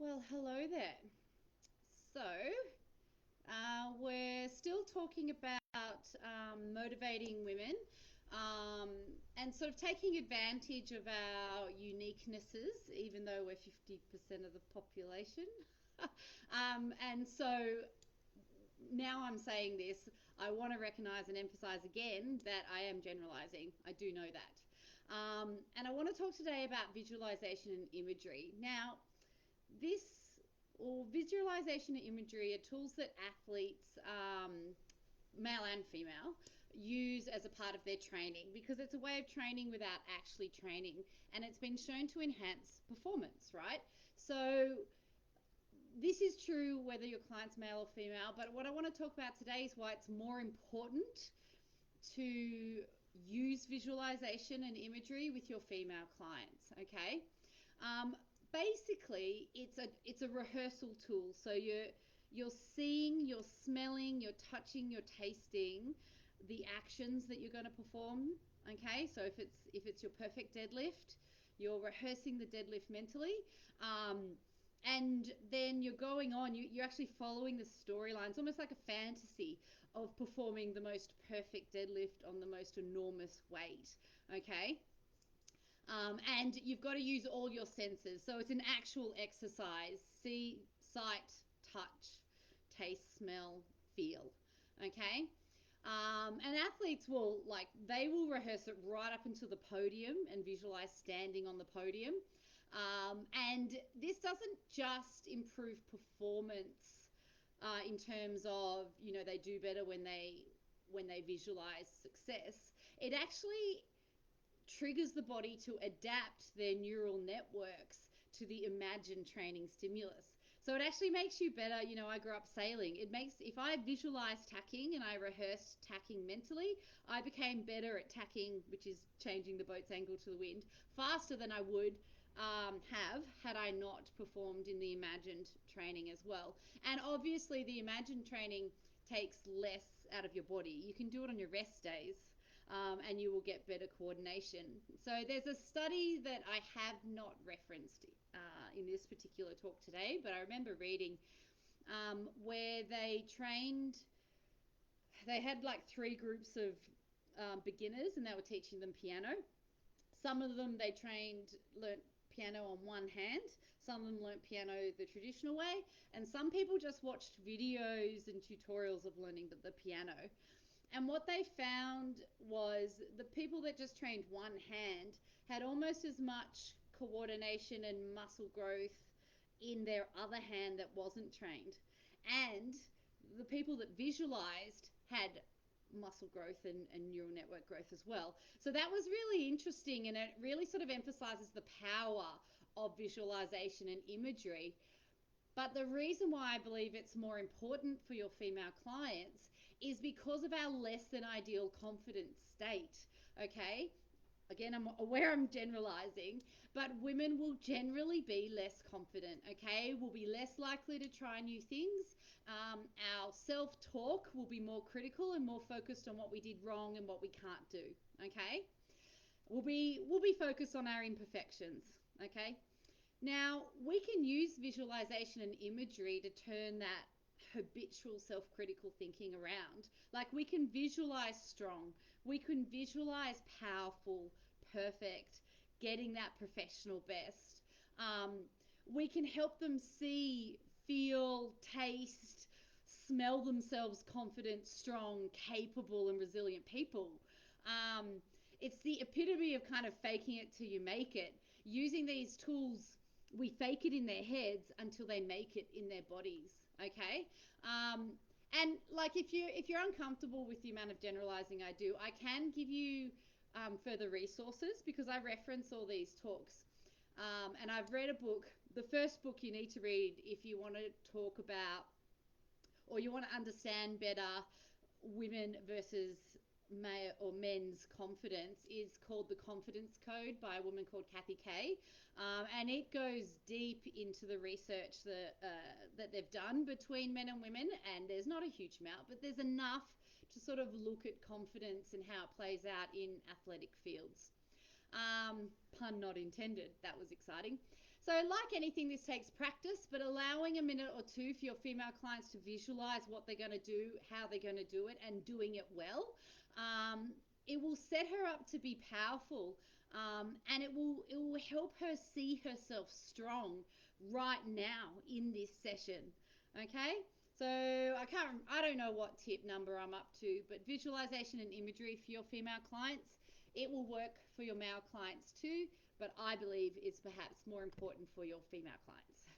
Well, hello there. So, we're still talking about motivating women um, and sort of taking advantage of our uniquenesses, even though we're 50% of the population. And so now I'm saying this, I want to recognize and emphasize again that I am generalizing. I do know that. And I want to talk today about visualization and imagery. Now, this or visualization and imagery are tools that athletes, male and female, use as a part of their training because it's a way of training without actually training, and it's been shown to enhance performance, right? So this is true whether your client's male or female, but what I want to talk about today is why it's more important to use visualization and imagery with your female clients. Okay. um, Basically it's a rehearsal tool, so you're seeing, you're smelling, you're touching, you're tasting the actions that you're going to perform. Okay, so if it's your perfect deadlift, you're rehearsing the deadlift mentally. And then you're going on, you're actually following the storyline. It's almost like a fantasy of performing the most perfect deadlift on the most enormous weight. Okay. And you've got to use all your senses. So it's an actual exercise: see, sight, touch, taste, smell, feel. Okay. And athletes they will rehearse it right up until the podium and visualize standing on the podium. And this doesn't just improve performance in terms of, they do better when they visualize success. It actually triggers the body to adapt their neural networks to the imagined training stimulus. So it actually makes you better. I grew up sailing. If I visualized tacking and I rehearsed tacking mentally, I became better at tacking, which is changing the boat's angle to the wind, faster than I would have had I not performed in the imagined training as well. And obviously, the imagined training takes less out of your body. You can do it on your rest days, and you will get better coordination. So there's a study that I have not referenced in this particular talk today, but I remember reading where they had like three groups of beginners, and they were teaching them piano. Some of them learnt piano on one hand, some of them learnt piano the traditional way, and some people just watched videos and tutorials of learning the piano. And what they found was the people that just trained one hand had almost as much coordination and muscle growth in their other hand that wasn't trained. And the people that visualized had muscle growth and neural network growth as well. So that was really interesting, and it really sort of emphasizes the power of visualization and imagery. But the reason why I believe it's more important for your female clients is because of our less than ideal confidence state. Okay. Again, I'm aware I'm generalizing, but women will generally be less confident. Okay. We'll be less likely to try new things. Our self talk will be more critical and more focused on what we did wrong and what we can't do. Okay. We'll be focused on our imperfections. Okay. Now, we can use visualization and imagery to turn that habitual self critical thinking around. Like, we can visualize strong, we can visualize powerful, perfect, getting that professional best. Um, we can help them see, feel, taste, smell themselves confident, strong, capable, and resilient people. Um, it's the epitome of kind of faking it till you make it. Using these tools, we fake it in their heads until they make it in their bodies. Okay. And like, if you're uncomfortable with the amount of generalizing I do, I can give you further resources because I reference all these talks. And I've read a book. The first book you need to read if you want to talk about, or you want to understand better, women versus male or men's confidence, is called The Confidence Code by a woman called Kathy Kay. And it goes deep into the research that they've done between men and women. And there's not a huge amount, but there's enough to sort of look at confidence and how it plays out in athletic fields. Pun not intended. That was exciting. So, like anything, this takes practice, but allowing a minute or two for your female clients to visualize what they're going to do, how they're going to do it, and doing it well, it will set her up to be powerful, and it will help her see herself strong right now in this session. Okay. So I don't know what tip number I'm up to, but visualization and imagery for your female clients, it will work for your male clients too, but I believe it's perhaps more important for your female clients.